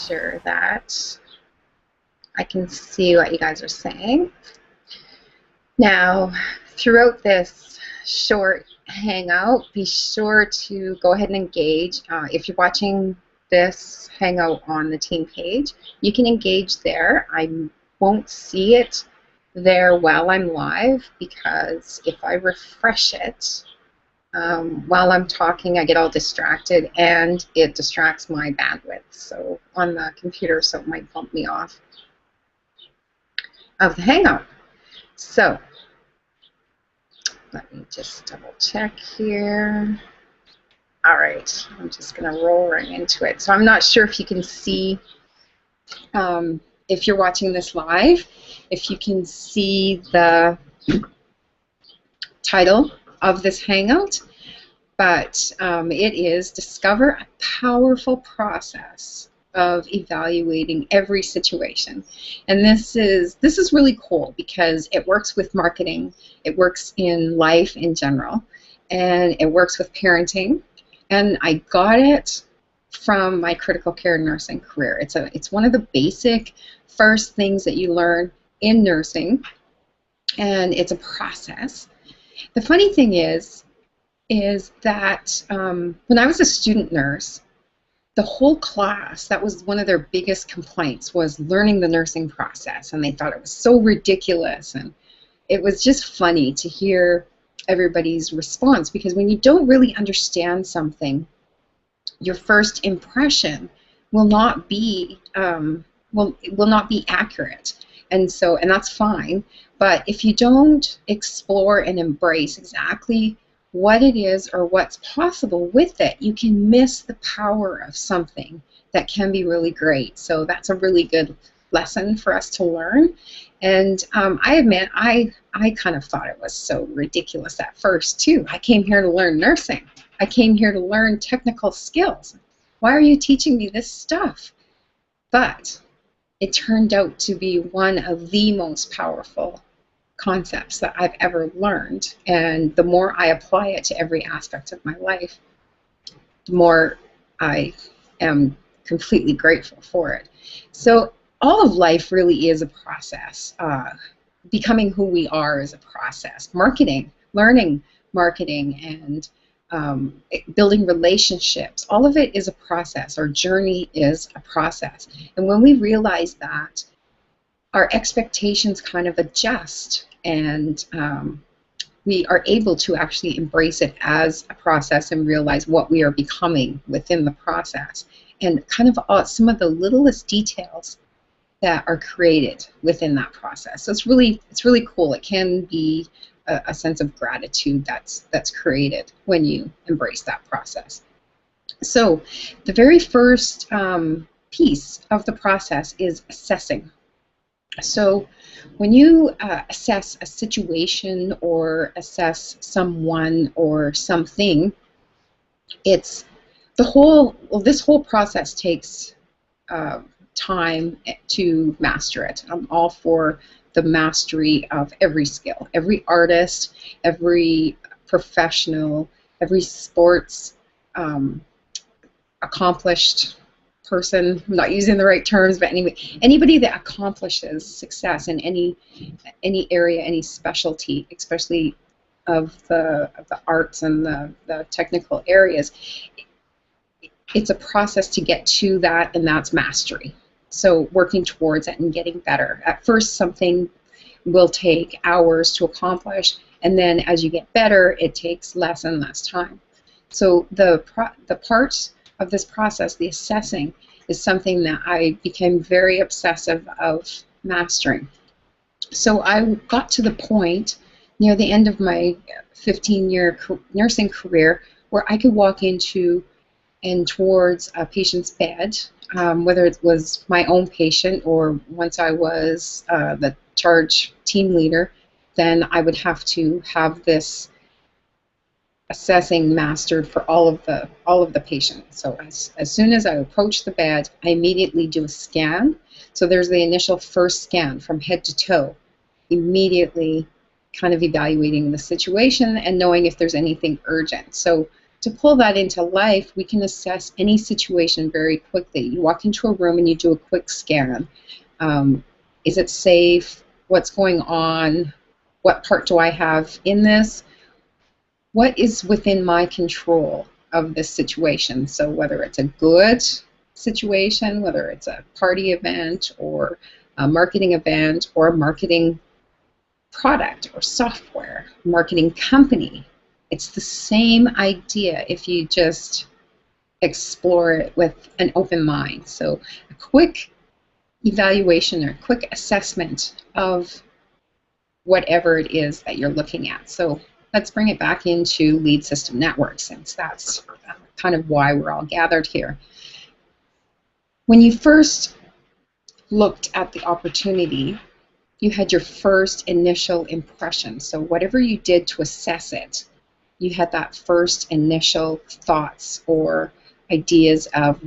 sure that I can see what you guys are saying. Now, throughout this short hangout, be sure to go ahead and engage. If you're watching this hangout on the team page, you can engage there. I won't see it there while I'm live, because if I refresh it while I'm talking, I get all distracted and it distracts my bandwidth so on the computer, so it might bump me off of the hangout. So let me just double check here. All right, I'm just going to roll right into it. So I'm not sure if you can see, if you're watching this live, if you can see the title of this hangout, but it is Discover a Powerful Process of Evaluating Every Situation. And this is really cool because it works with marketing, it works in life in general, and it works with parenting. And I got it from my critical care nursing career. It's one of the basic first things that you learn in nursing, and it's a process. The funny thing is that when I was a student nurse, the whole class, that was one of their biggest complaints, was learning the nursing process, and they thought it was so ridiculous, and it was just funny to hear everybody's response, because when you don't really understand something, your first impression will not be will not be accurate, and that's fine. But if you don't explore and embrace exactly what it is or what's possible with it, you can miss the power of something that can be really great. So that's a really good lesson for us to learn. And I admit, I kind of thought it was so ridiculous at first too. I came here to learn nursing. I came here to learn technical skills. Why are you teaching me this stuff? But it turned out to be one of the most powerful concepts that I've ever learned, and the more I apply it to every aspect of my life, the more I am completely grateful for it. So all of life really is a process. Becoming who we are is a process. Marketing, learning marketing, and building relationships, all of it is a process. Our journey is a process. And when we realize that, our expectations kind of adjust, and we are able to actually embrace it as a process and realize what we are becoming within the process, and kind of some of the littlest details that are created within that process. So it's really cool. It can be a sense of gratitude that's created when you embrace that process. So the very first piece of the process is assessing. So when you assess a situation or assess someone or something, this whole process takes time to master it. I'm all for the mastery of every skill. Every artist, every professional, every sports accomplished person, I'm not using the right terms, but anyway, anybody that accomplishes success in any area, any specialty, especially of the arts and the technical areas, it's a process to get to that, and that's mastery. So working towards it and getting better. At first, something will take hours to accomplish, and then as you get better, it takes less and less time. So the part of this process, the assessing, is something that I became very obsessive of mastering. So I got to the point near the end of my 15-year nursing career where I could walk into and towards a patient's bed, whether it was my own patient or once I was the charge team leader, then I would have to have this assessing mastered for all of the patients. So as soon as I approach the bed, I immediately do a scan. So there's the initial first scan from head to toe, immediately kind of evaluating the situation and knowing if there's anything urgent. So to pull that into life, we can assess any situation very quickly. You walk into a room and you do a quick scan. Is it safe? What's going on? What part do I have in this? What is within my control of this situation? So whether it's a good situation, whether it's a party event or a marketing event or a marketing product or software, marketing company, it's the same idea if you just explore it with an open mind. So a quick evaluation or quick assessment of whatever it is that you're looking at. So let's bring it back into Lead System Network, since that's kind of why we're all gathered here. When you first looked at the opportunity, you had your first initial impression. So whatever you did to assess it, you had that first initial thoughts or ideas of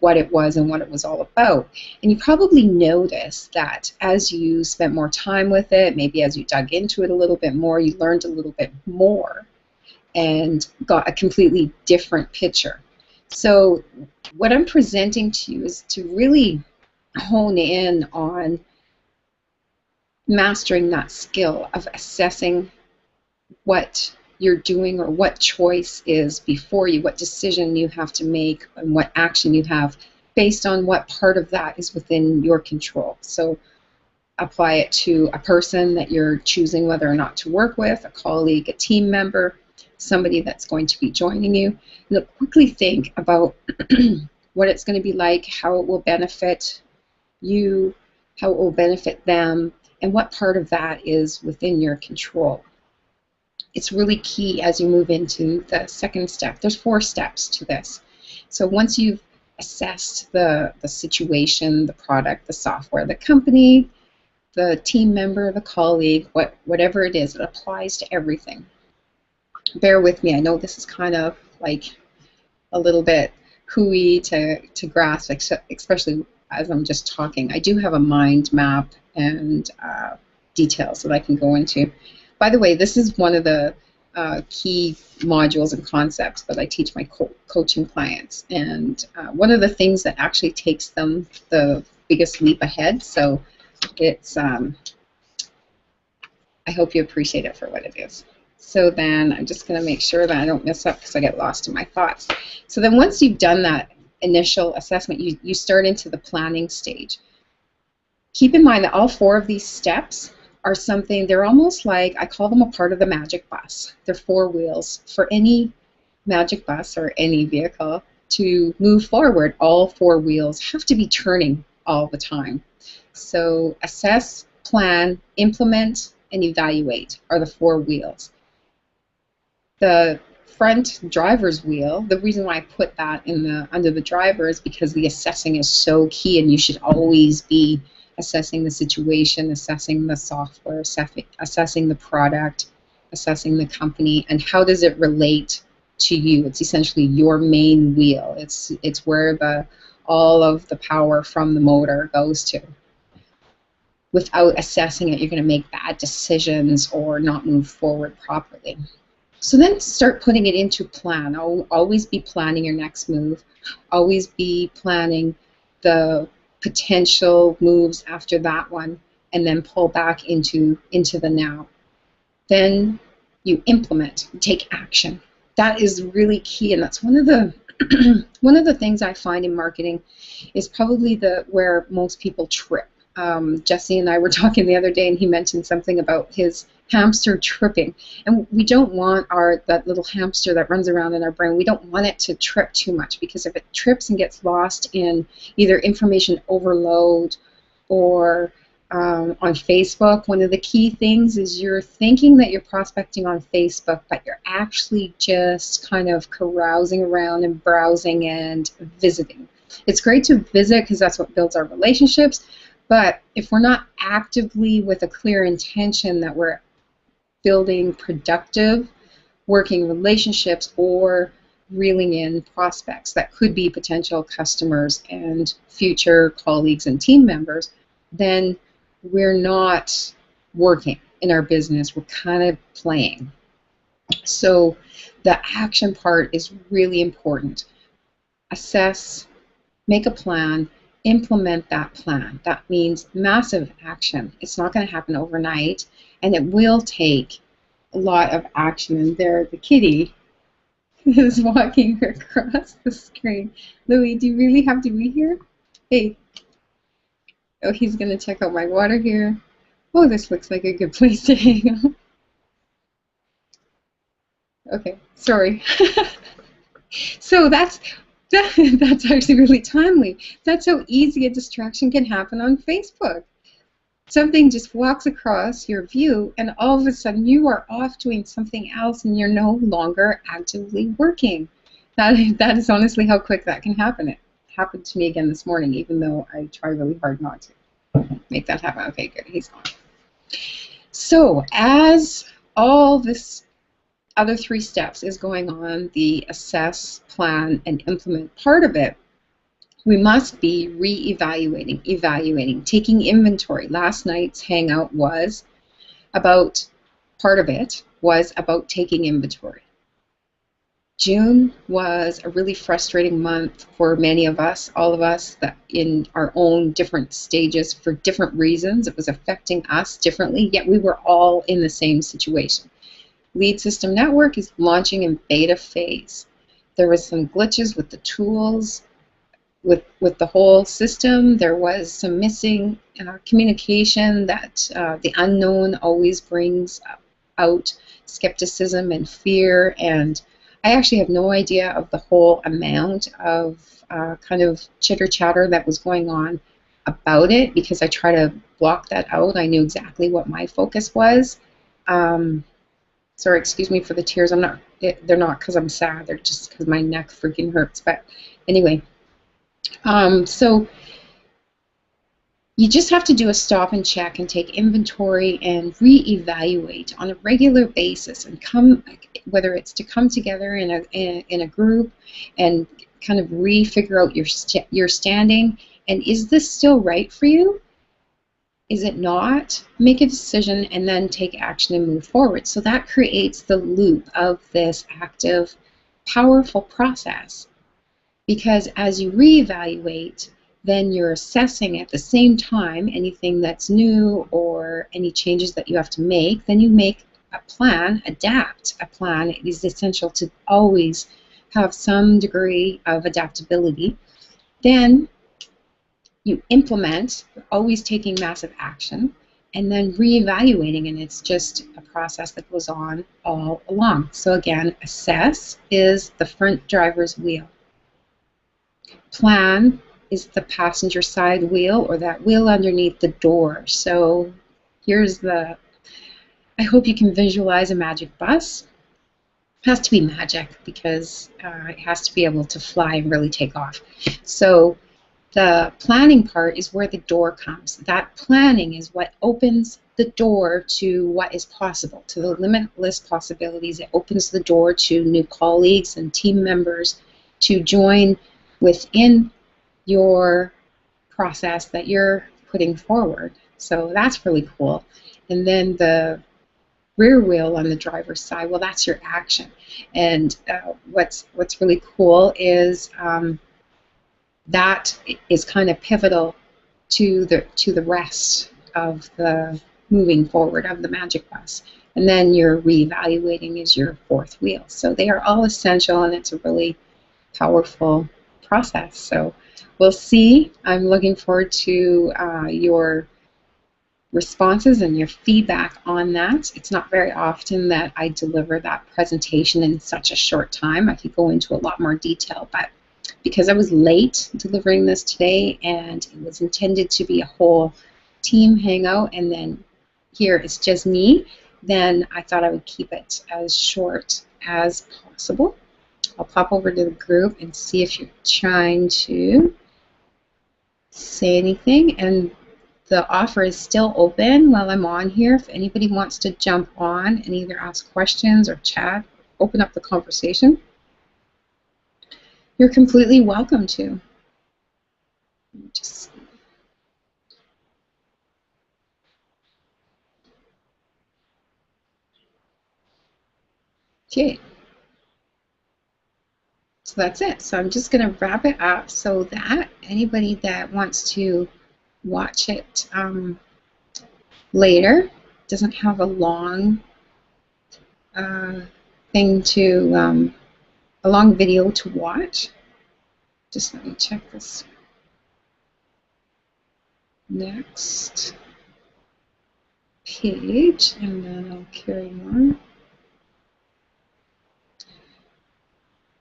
what it was and what it was all about. And you probably noticed that as you spent more time with it, maybe as you dug into it a little bit more, you learned a little bit more and got a completely different picture. So what I'm presenting to you is to really hone in on mastering that skill of assessing what you're doing or what choice is before you, what decision you have to make and what action you have based on what part of that is within your control. So apply it to a person that you're choosing whether or not to work with, a colleague, a team member, somebody that's going to be joining you. And quickly think about what it's going to be like, how it will benefit you, how it will benefit them, and what part of that is within your control. It's really key as you move into the second step. There's 4 steps to this. So once you've assessed the situation, the product, the software, the company, the team member, the colleague, whatever it is, it applies to everything. Bear with me. I know this is kind of like a little bit hooey to grasp, especially as I'm just talking. I do have a mind map and details that I can go into. By the way, this is one of the key modules and concepts that I teach my coaching clients, and one of the things that actually takes them the biggest leap ahead. So it's I hope you appreciate it for what it is. So then I'm just going to make sure that I don't mess up because I get lost in my thoughts. So then once you've done that initial assessment, you start into the planning stage. Keep in mind that all 4 of these steps are something, they're almost like, I call them a part of the magic bus. They're 4 wheels. For any magic bus or any vehicle to move forward, all 4 wheels have to be turning all the time. So assess, plan, implement, and evaluate are the 4 wheels. The front driver's wheel, the reason why I put that in under the driver is because the assessing is so key, and you should always be assessing the situation, assessing the software, assessing the product, assessing the company, and how does it relate to you. It's essentially your main wheel. It's where all of the power from the motor goes to. Without assessing it, you're going to make bad decisions or not move forward properly. So then start putting it into plan. Always be planning your next move. Always be planning the potential moves after that one, and then pull back into the now. Then you implement, take action. That is really key, and that's one of the one of the things I find in marketing is probably where most people trip. Jesse and I were talking the other day, and he mentioned something about his hamster tripping, and we don't want that little hamster that runs around in our brain, we don't want it to trip too much, because if it trips and gets lost in either information overload or on Facebook, one of the key things is you're thinking that you're prospecting on Facebook, but you're actually just kind of carousing around and browsing and visiting. It's great to visit because that's what builds our relationships, but if we're not actively with a clear intention that we're building productive working relationships or reeling in prospects that could be potential customers and future colleagues and team members, then we're not working in our business. We're kind of playing. So the action part is really important. Assess, make a plan, implement that plan. That means massive action. It's not going to happen overnight, and it will take a lot of action. And there, the kitty is walking across the screen. Louis, do you really have to be here? Hey. Oh, he's going to check out my water here. Oh, this looks like a good place to hang out. Okay, sorry. So that's actually really timely. That's how easy a distraction can happen on Facebook. Something just walks across your view, and all of a sudden you are off doing something else, and you're no longer actively working. That is honestly how quick that can happen. It happened to me again this morning, even though I try really hard not to make that happen. Okay, good. He's gone. So as all this other 3 steps is going on, the assess, plan, and implement part of it, we must be re-evaluating, evaluating, taking inventory. Last night's hangout was about, part of it was about taking inventory. June was a really frustrating month for many of us, all of us, that in our own different stages for different reasons. It was affecting us differently, yet we were all in the same situation. Lead System Network is launching in beta phase. There was some glitches with the tools, with the whole system. There was some missing communication that the unknown always brings out skepticism and fear, and I actually have no idea of the whole amount of kind of chitter chatter that was going on about it, because I try to block that out. I knew exactly what my focus was. Sorry, excuse me for the tears. They're not because I'm sad. They're just because my neck freaking hurts. But anyway, so you just have to do a stop and check and take inventory and reevaluate on a regular basis, and whether it's to come together in a group and kind of figure out your standing, and is this still right for you? Is it not? Make a decision and then take action and move forward. So that creates the loop of this active, powerful process. Because as you reevaluate, then you're assessing at the same time anything that's new or any changes that you have to make. Then you make a plan, adapt a plan. It is essential to always have some degree of adaptability. Then you implement, always taking massive action, and then reevaluating, and it's just a process that goes on all along. So again, assess is the front driver's wheel. Plan is the passenger side wheel, or that wheel underneath the door. So here's I hope you can visualize a magic bus. It has to be magic because it has to be able to fly and really take off. So the planning part is where the door comes. That planning is what opens the door to what is possible, to the limitless possibilities. It opens the door to new colleagues and team members to join within your process that you're putting forward. So that's really cool. And then the rear wheel on the driver's side, well, that's your action. And what's really cool is that is kind of pivotal to the rest of the moving forward of the magic bus. And then your reevaluating is your fourth wheel. So they are all essential, and it's a really powerful process. So we'll see. I'm looking forward to your responses and your feedback on that. It's not very often that I deliver that presentation in such a short time. I could go into a lot more detail, but because I was late delivering this today and it was intended to be a whole team hangout, and then here it's just me, then I thought I would keep it as short as possible. I'll pop over to the group and see if you're trying to say anything. And the offer is still open while I'm on here. If anybody wants to jump on and either ask questions or chat, open up the conversation, you're completely welcome to. Just Okay. So that's it. So I'm just going to wrap it up so that anybody that wants to watch it later doesn't have a long thing to, a long video to watch. Just let me check this next page and then I'll carry on.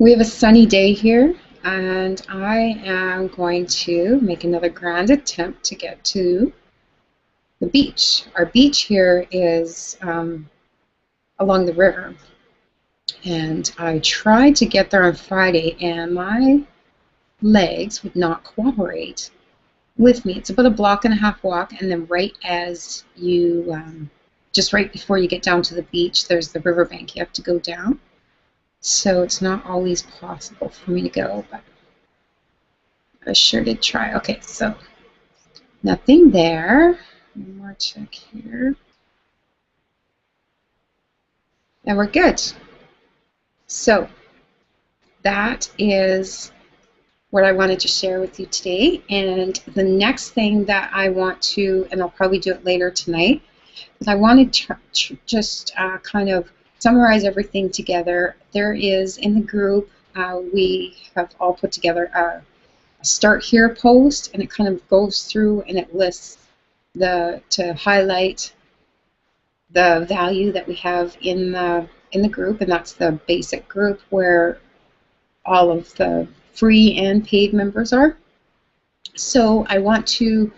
We have a sunny day here, and I am going to make another grand attempt to get to the beach. Our beach here is along the river, and I tried to get there on Friday, and my legs would not cooperate with me. It's about a 1.5 block walk, and then right as you, just right before you get down to the beach, there's the riverbank you have to go down. So it's not always possible for me to go, but I sure did try. Okay, so nothing there. One more check here. And we're good. So that is what I wanted to share with you today. And the next thing that I want to, and I'll probably do it later tonight, is I wanted to just kind of summarize everything together. There is in the group, we have all put together a start here post, and it kind of goes through and it lists to highlight the value that we have in the group, and that's the basic group where all of the free and paid members are. So I want to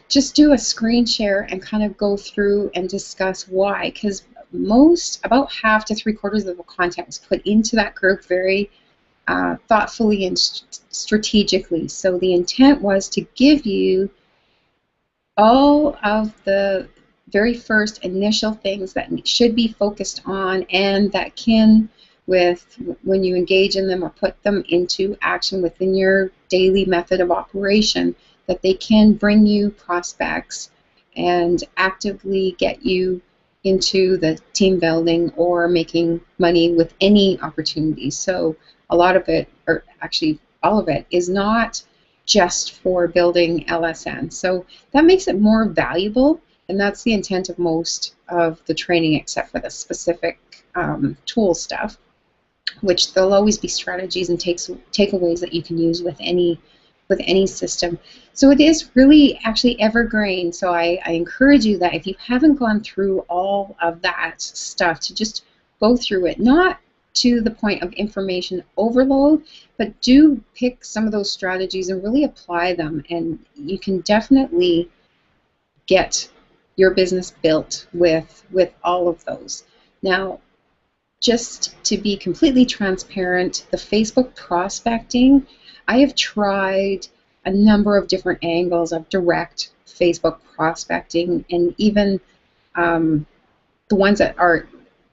just do a screen share and kind of go through and discuss why, because about half to 3/4 of the content was put into that group very thoughtfully and strategically. So the intent was to give you all of the very first initial things that should be focused on and that can, when you engage in them or put them into action within your daily method of operation, that they can bring you prospects and actively get you into the team building or making money with any opportunity. So a lot of it, or actually all of it, is not just for building LSN. So that makes it more valuable, and that's the intent of most of the training, except for the specific tool stuff, which there'll always be strategies and takeaways that you can use with any system. So it is really actually evergreen. So I encourage you that if you haven't gone through all of that stuff, to just go through it, not to the point of information overload, but do pick some of those strategies and really apply them, and you can definitely get your business built with all of those. Now, just to be completely transparent, the Facebook prospecting, I have tried a number of different angles of direct Facebook prospecting, and even the ones that are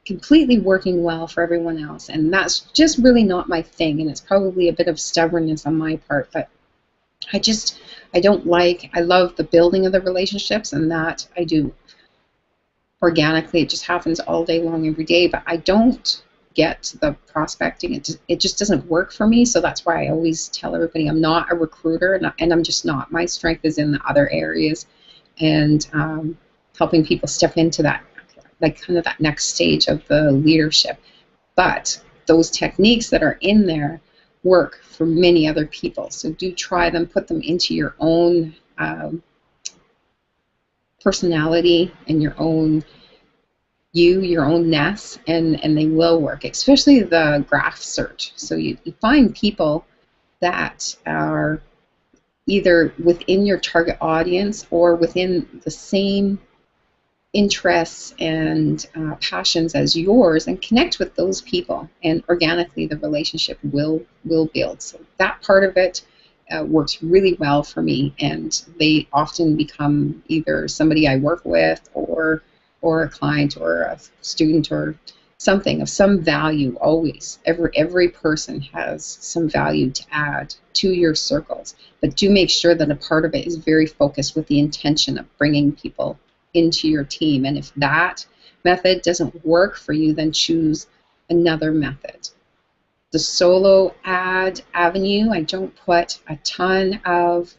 completely working well for everyone else, and that's just really not my thing, and it's probably a bit of stubbornness on my part, but I don't like, I love the building of the relationships, and that I do organically. It just happens all day long, every day, but I don't get the prospecting. It just doesn't work for me, so that's why I always tell everybody I'm not a recruiter, and I'm just not. My strength is in the other areas, and helping people step into that, like kind of that next stage of the leadership. But those techniques that are in there work for many other people, so do try them, put them into your own personality and your own ness, and they will work, especially the graph search. So you find people that are either within your target audience or within the same interests and passions as yours, and connect with those people, and organically the relationship will build. So that part of it works really well for me, and they often become either somebody I work with or a client or a student or something of some value. Always, every person has some value to add to your circles, but do make sure that a part of it is very focused with the intention of bringing people into your team. And if that method doesn't work for you, then choose another method. The solo ad avenue, I don't put a ton of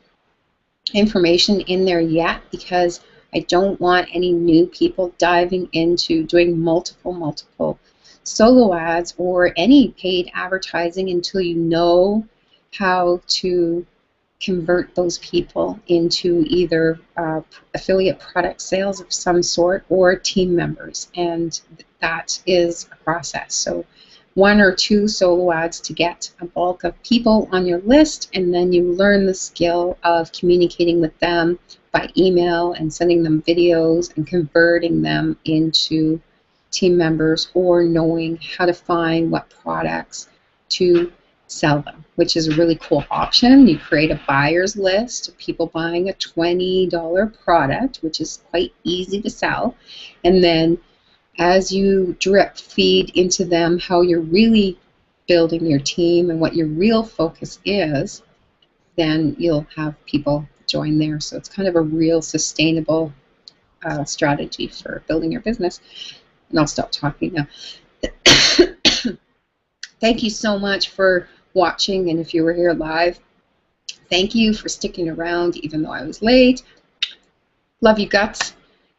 information in there yet because I don't want any new people diving into doing multiple solo ads or any paid advertising until you know how to convert those people into either affiliate product sales of some sort or team members, and that is a process. So 1 or 2 solo ads to get a bulk of people on your list, and then you learn the skill of communicating with them by email and sending them videos and converting them into team members, or knowing how to find what products to sell them, which is a really cool option. You create a buyer's list of people buying a $20 product, which is quite easy to sell, and then as you drip feed into them how you're really building your team and what your real focus is, then you'll have people join there. So it's kind of a real sustainable strategy for building your business. And I'll stop talking now. Thank you so much for watching, and if you were here live, thank you for sticking around even though I was late. Love you guts,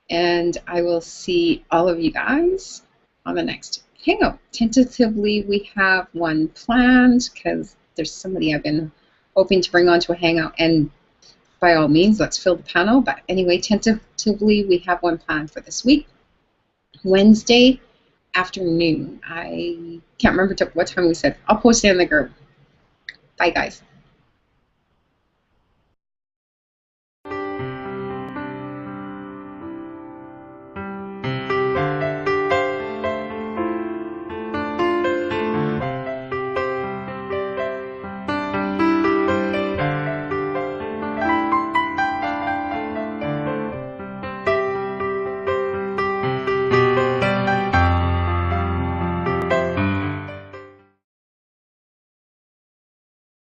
and I will see all of you guys on the next Hangout. Tentatively, we have one planned because there's somebody I've been hoping to bring onto a Hangout, and by all means, let's fill the panel. But anyway, tentatively, we have one planned for this week. Wednesday afternoon. I can't remember what time we said. I'll post it in the group. Bye, guys.